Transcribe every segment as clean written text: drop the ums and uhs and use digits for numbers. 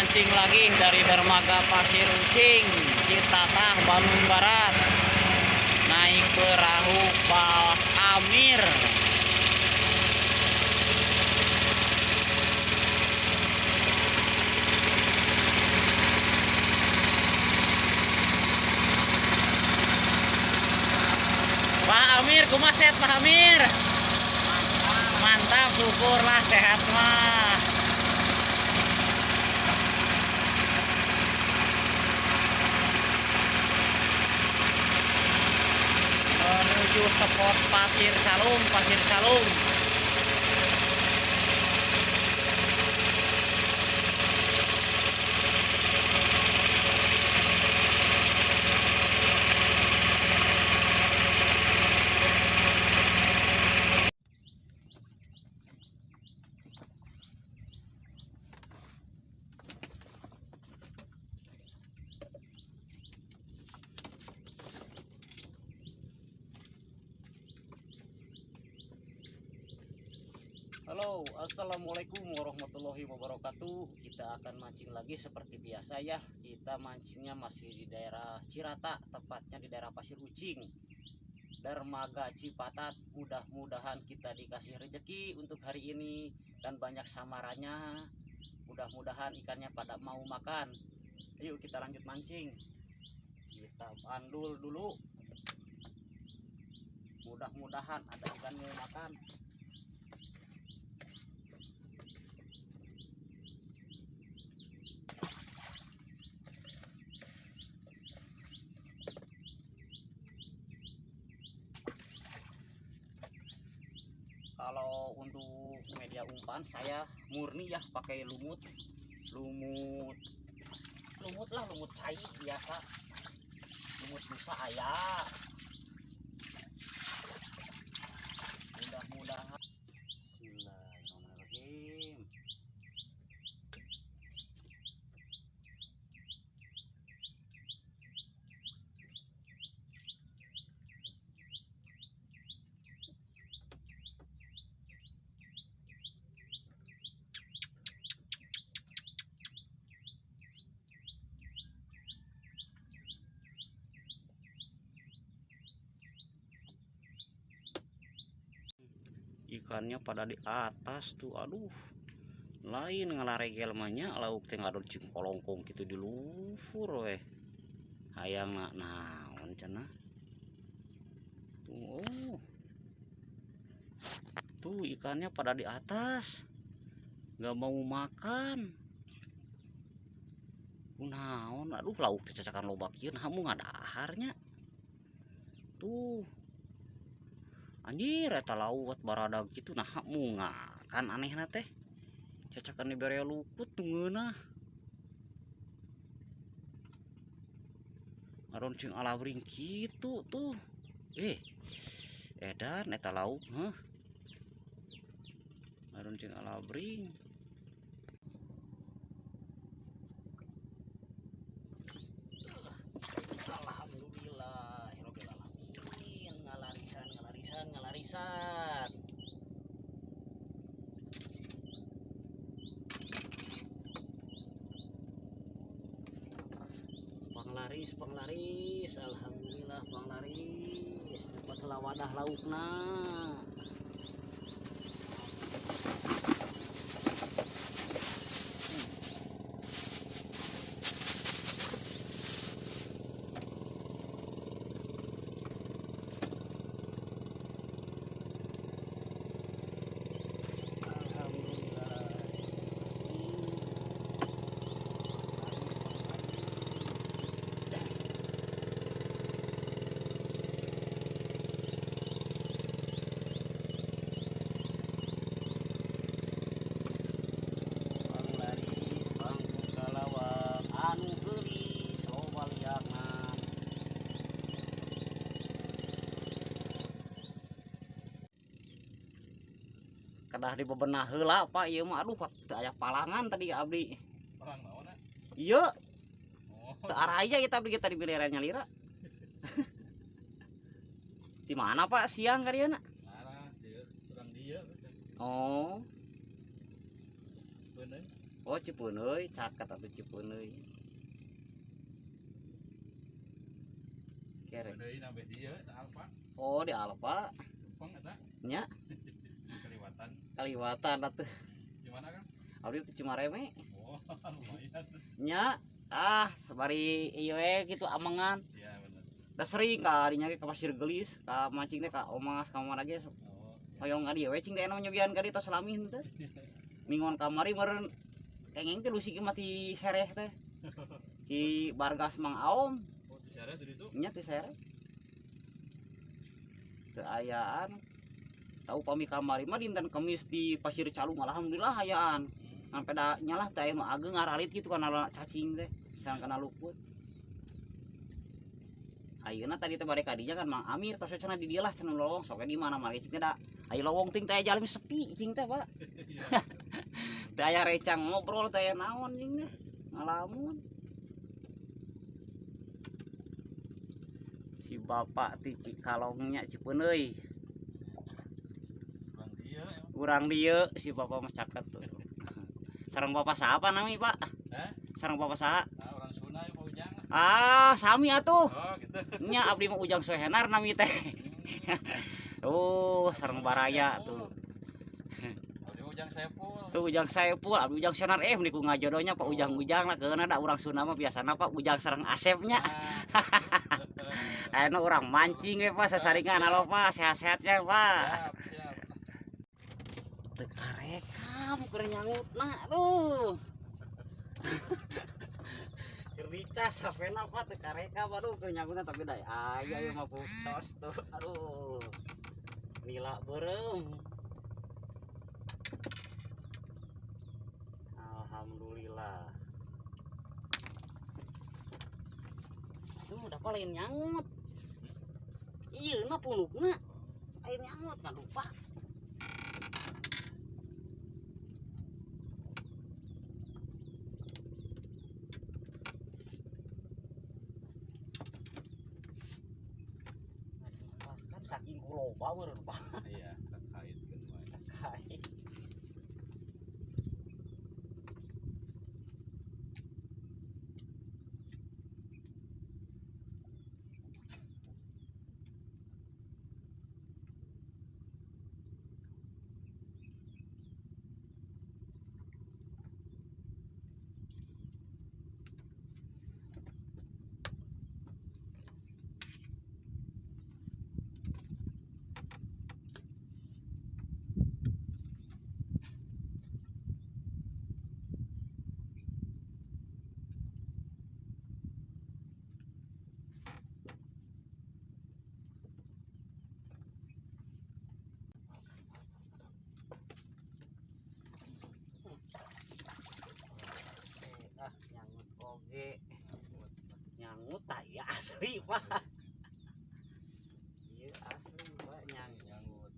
mancing lagi dari dermaga Pasir Ucing, Citatah, Bandung Barat. Naik perahu Pak Amir. Pak Amir, kumaset Pak Amir? Mantap, syukurlah sehat mah. Menuju spot Pasir Calung, Pasir Calung. Halo, assalamualaikum warahmatullahi wabarakatuh. Kita akan mancing lagi seperti biasa ya. Kita mancingnya masih di daerah Cirata, tepatnya di daerah Pasir Ucing, dermaga Cipatat. Mudah-mudahan kita dikasih rezeki untuk hari ini dan banyak samarannya. Mudah-mudahan ikannya pada mau makan. Yuk kita lanjut mancing. Kita bandul dulu. Mudah-mudahan ada ikan mau makan. Kalau untuk media umpan saya murni ya, pakai lumut lah, lumut cair biasa, lumut busa ayah. Mudah-mudahan. Bismillahirrahmanirrahim. Ikannya pada di atas tuh, aduh. Lain ngalaregel mahnya lauk teh ngadon cing kolongkong gitu di luhur weh. Hayang naon cenah. Tuh. Tuh ikannya pada di atas. Nggak mau makan. Naon, aduh lauk teh cacakan lobak ieu hamu ngadaharnya. Tuh. Anjir eta lauk baradag gitu nah hamu kan anehna teh. Cacakan dibere luput tungeunah. Ngaron cing alabring kitu tuh. Edan eta lauk heuh. Ngaron cing alabring. Alhamdulillah, ngalarisan. Panglaris, alhamdulillah panglaris. Dapat heula wadah laukna. Kedah dibebenah heula Pak ieu mah, aduh teu aya palangan tadi abdi. Palang naonna? Ieu. Oh. Teu araya kita abdi kita di bileran nyalira. Di mana Pak siang ka dieu na? Arah dieu, urang dieu. Oh. Bener. Oh Cipeuneuy, caket atuh Cipeuneuy. Kere. Deui nabe dieu da Alfa. Oh di Alfa Tumpeng eta nya kaliwatan. kaliwatan atuh. Di mana Kang? Abdi teh Cimareme Oh, lumayan. nya bari ieu we kitu amengan. Iya bener. Da sering ka dinya ge ka Pasir Gelis, ka mancing teh ka Omas ka mana ge Oh, hoyong ka dieu we cing teh anu nyobian ka dieu tos salamin teh. Mingon kamari meureun kengeng teh lusik mati sereh teh. Di Bargas Mang Aom oh di sana tadi itu. nya teh sereh. Teu ayaan. Tahu pami kamari mah dinten Kemis di Pasir Calung alhamdulillah hayaan. Sampai da nyalah teh anu ageng ngaralit kitu kana cacing teh, sareng kana luput. Ayeuna tadi teh bade ka dinya kan Mang Amir tos cenah di dieu lah cenah lowong sok di mana mah cing teh da aya lowong ting teh jalan sepi cing teh Pak. Teh aya recang ngobrol teh aya naon cing teh ngalamun. Si bapak ti Cikalongnya Cipeuneuy. Bang dia. Urang dieu si bapak mah caket tuh. Sareng bapak saha apa nami Pak? Hah? Sareng bapak saha? Ah, orang Sunda ya Pak Ujang. Ah, sami atuh. Oh, gitu. Nya abdi mah Ujang Soehenar nami teh. Oh, sareng baraya tuh. Oh, dia Ujang Saipul. Tuh Ujang Saipul, abdi Ujang Soehenar meni ku ngajodohnya Pak Ujang-ujang lah keuna da urang Sunda mah biasana Pak Ujang sareng Asepnya. Anu urang mancing we Pak sasaringan halo Pak, sehat-sehatnya Pak. Siap, siap. Teu karekam keur nyangutna aduh. Keur dicas sapena Pak teu karekam aduh keur nyangutna tapi da aya ieu mah putos tuh. Aduh. Lila beureum. Alhamdulillah. Tuh da lain nyangut. Ieu na punukna. Lain nyangut kan lupa. Kan saking kuloba meureun Pak. Iya, terkaitkeun wae. Kait. Nyangut oge. Nyangut tah ieu asli Pak. Ieu asli Pak nyangut. Nyangut.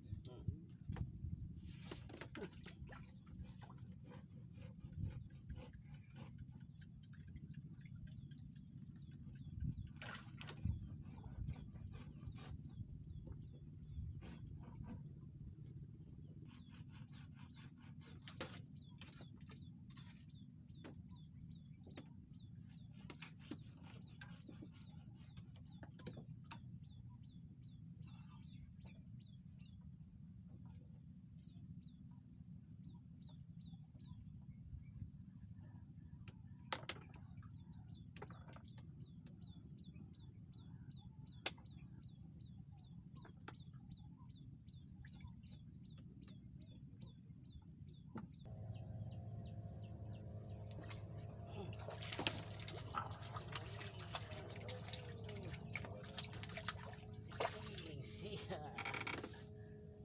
Sia.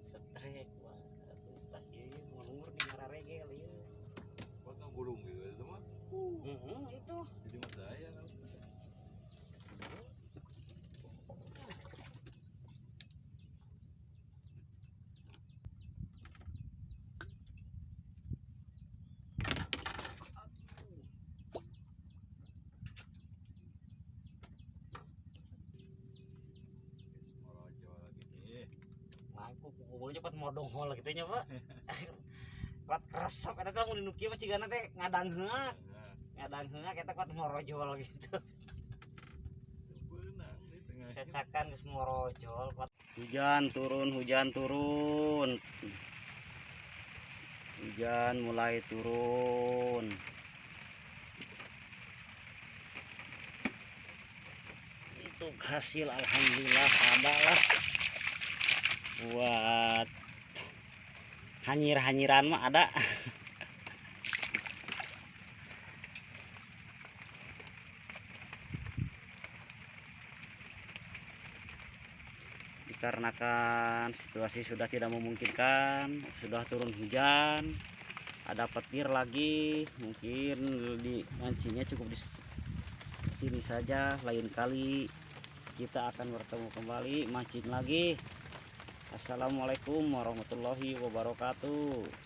Setrek banget. Atuh tah ieu ngelungur di ngaregel ieu. Buat ngegulung gitu itu mah. Itu. Jadi mah daya kan. Morojo lagi nih. Nah, kuku cepat modong hol gitu nya Pak. kuat keresep eta teh mun nu kieu mah cigana teh ngadang heuk Nah, eta kuat morojol gitu beunang di tengah. cacakan geus morojol kuat. Hujan turun hujan mulai turun. Itu hasil alhamdulillah ada lah buat hanyir-hanyiran mah ada. Dikarenakan situasi sudah tidak memungkinkan, sudah turun hujan, ada petir lagi, mungkin di mancingnya cukup di sini saja. Lain kali kita akan bertemu kembali mancing lagi. Assalamualaikum warahmatullahi wabarakatuh.